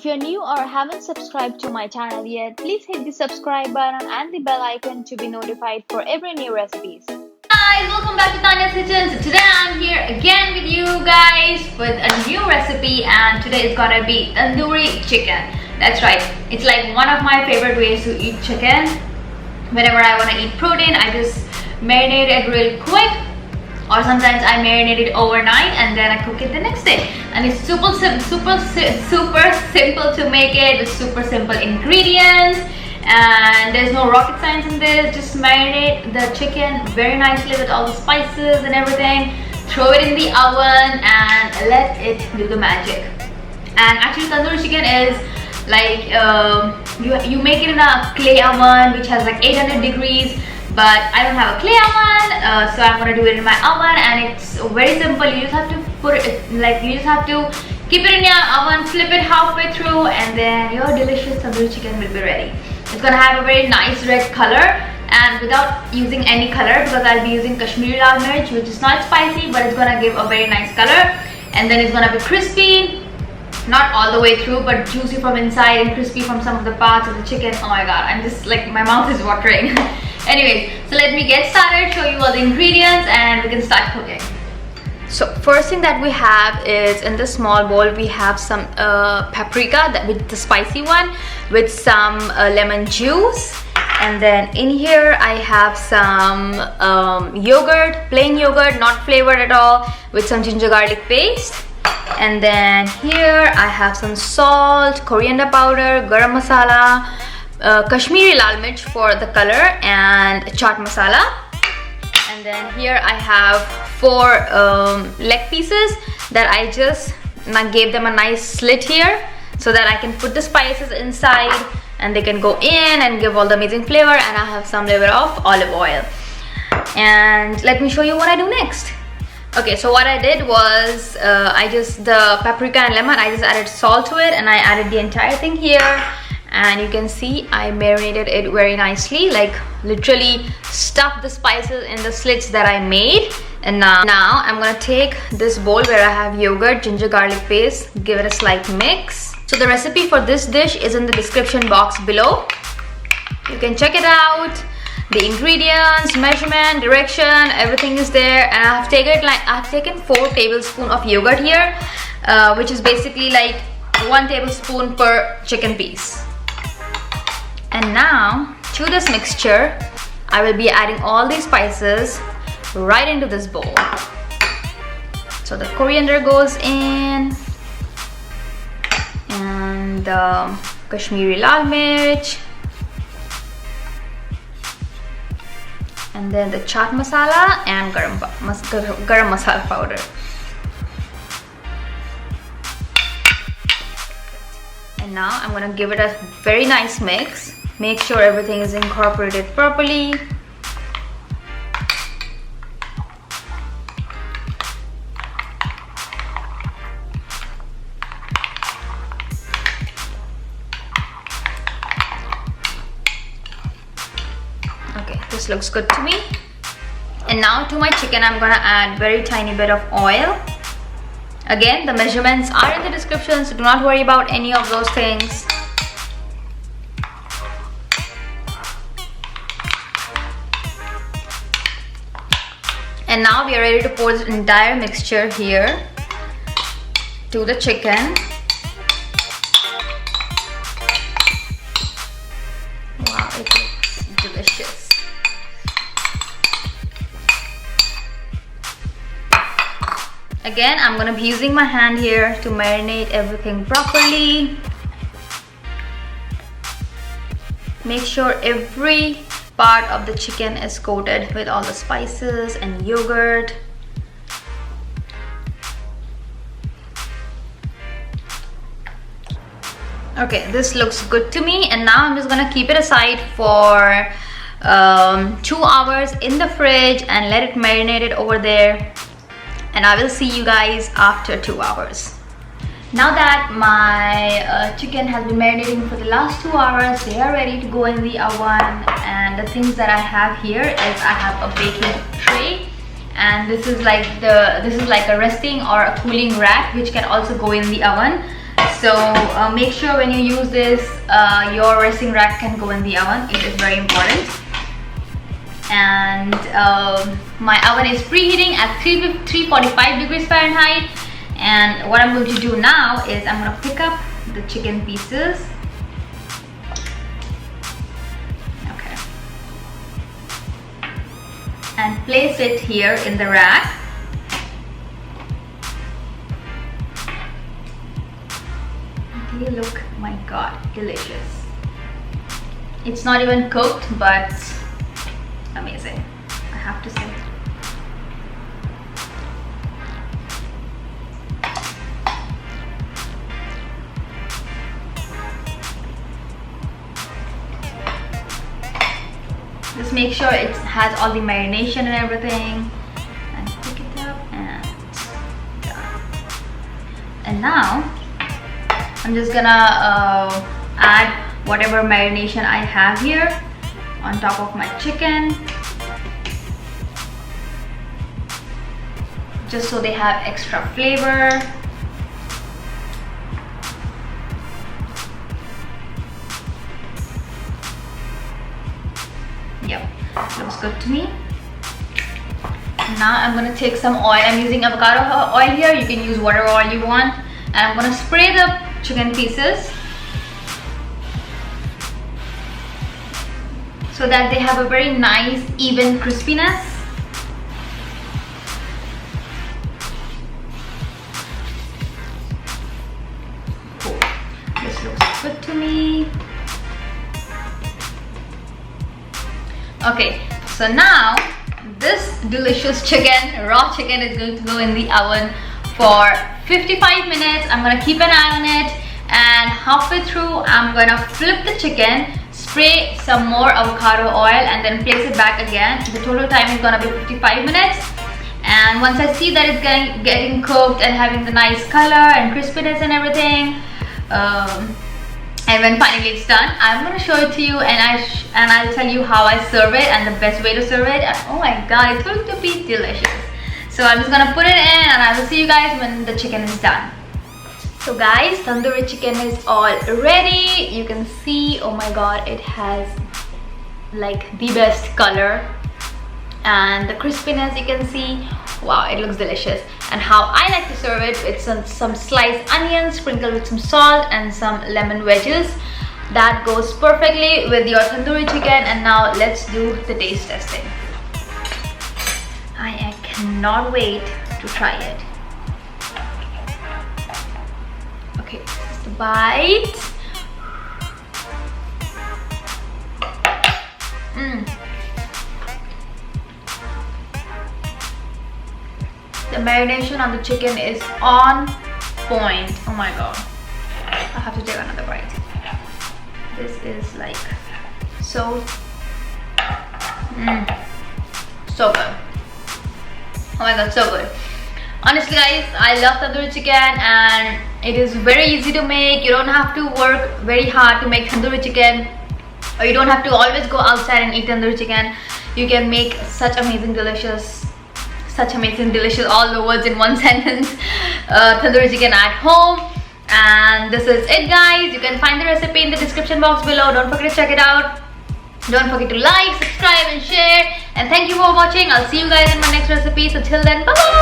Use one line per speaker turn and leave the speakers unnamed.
If you're new or haven't subscribed to my channel yet, please hit the subscribe button and the bell icon to be notified for every new recipes.
Guys, welcome back to Tanya's Kitchen. So today I'm here again with you guys with a new recipe, and today it's gonna be tandoori chicken. That's right, it's like one of my favorite ways to eat chicken. Whenever I want to eat protein, I just marinate it real quick, or sometimes I marinate it overnight and then I cook it the next day. And it's super simple to make it with super simple ingredients, and there's no rocket science in this. Just marinate the chicken very nicely with all the spices and everything, throw it in the oven and let it do the magic. And actually tandoori chicken is like you make it in a clay oven which has like 800 degrees, but I don't have a clay oven, so I'm gonna do it in my oven. And it's very simple. You just have to put it you just have to keep it in your oven, flip it halfway through, and then your delicious tandoori chicken will be ready. It's gonna have a very nice red color, and without using any color, because I'll be using Kashmiri laal mirch, which is not spicy, but it's gonna give a very nice color. And then it's gonna be crispy, not all the way through, but juicy from inside and crispy from some of the parts of the chicken. Oh my god, I'm just like, my mouth is watering. Anyways, so let me get started, show you all the ingredients, and we can start cooking. So first thing that we have is, in this small bowl we have some paprika, with the spicy one, with some lemon juice. And then in here I have some yogurt, plain yogurt, not flavored at all, with some ginger garlic paste. And then here I have some salt, coriander powder, garam masala, Kashmiri laal mirch for the color, and chaat masala. And then here I have 4 leg pieces that I just gave them a nice slit here, so that I can put the spices inside and they can go in and give all the amazing flavor. And I have some layer of olive oil. And let me show you what I do next. Okay, so what I did was the paprika and lemon, I just added salt to it, and I added the entire thing here. And you can see I marinated it very nicely, like literally stuffed the spices in the slits that I made. And now I'm gonna take this bowl where I have yogurt, ginger garlic paste, give it a slight mix. So the recipe for this dish is in the description box below. You can check it out. The ingredients, measurement, direction, everything is there. And I've taken 4 tablespoons of yogurt here, which is basically like 1 tablespoon per chicken piece. And now to this mixture I will be adding all these spices right into this bowl. So the coriander goes in, and the Kashmiri laal mirch, and then the chaat masala and garam masala powder. And now I'm gonna give it a very nice mix. Make sure everything is incorporated properly. Okay, this looks good to me. And now to my chicken I'm gonna add very tiny bit of oil. Again, the measurements are in the description, so do not worry about any of those things. And now we are ready to pour this entire mixture here to the chicken. Wow, it looks delicious. Again, I'm gonna be using my hand here to marinate everything properly. Make sure every part of the chicken is coated with all the spices and yogurt. Okay, this looks good to me. And now I'm just gonna keep it aside for 2 hours in the fridge and let it marinate over there. And I will see you guys after 2 hours. Now that my chicken has been marinating for the last 2 hours, they are ready to go in the oven. And the things that I have here is I have a baking tray, and this is like a resting or a cooling rack which can also go in the oven. So make sure when you use this, your resting rack can go in the oven. It is very important. And my oven is preheating at 345 degrees Fahrenheit. And what I'm going to do now is I'm going to pick up the chicken pieces. Okay. And place it here in the rack. They look, my god, delicious. It's not even cooked, but amazing, I have to say. Just make sure it has all the marination and everything, and pick it up and done. And now I'm just gonna add whatever marination I have here on top of my chicken, just so they have extra flavor. Yep, looks good to me. Now I'm gonna take some oil. I'm using avocado oil here. You can use whatever oil you want. And I'm gonna spray the chicken pieces so that they have a very nice even crispiness. Cool. This looks good to me. Okay, so now this delicious chicken, raw chicken, is going to go in the oven for 55 minutes. I'm gonna keep an eye on it, and halfway through I'm gonna flip the chicken, spray some more avocado oil, and then place it back again. The total time is gonna be 55 minutes. And once I see that it's getting cooked and having the nice color and crispiness and everything, and when finally it's done, I'm gonna show it to you, and I'll tell you how I serve it and the best way to serve it. And oh my god, it's going to be delicious. So I'm just gonna put it in, and I will see you guys when the chicken is done. So guys, tandoori chicken is all ready. You can see, oh my god, it has like the best color, and the crispiness you can see. Wow, it looks delicious. And how I like to serve it, it's some sliced onions sprinkled with some salt and some lemon wedges. That goes perfectly with your tandoori chicken. And now let's do the taste testing. I cannot wait to try it. Okay, just a bite. The marination on the chicken is on point. Oh my god, I have to take another bite. This is like so so good. Oh my god, so good. Honestly guys, I love tandoori chicken, and it is very easy to make. You don't have to work very hard to make tandoori chicken, or you don't have to always go outside and eat tandoori chicken. You can make such amazing delicious, all the words in one sentence, tandoori chicken at home. And this is it guys. You can find the recipe in the description box below. Don't forget to check it out. Don't forget to like, subscribe and share. And thank you for watching. I'll see you guys in my next recipe. So till then, bye bye.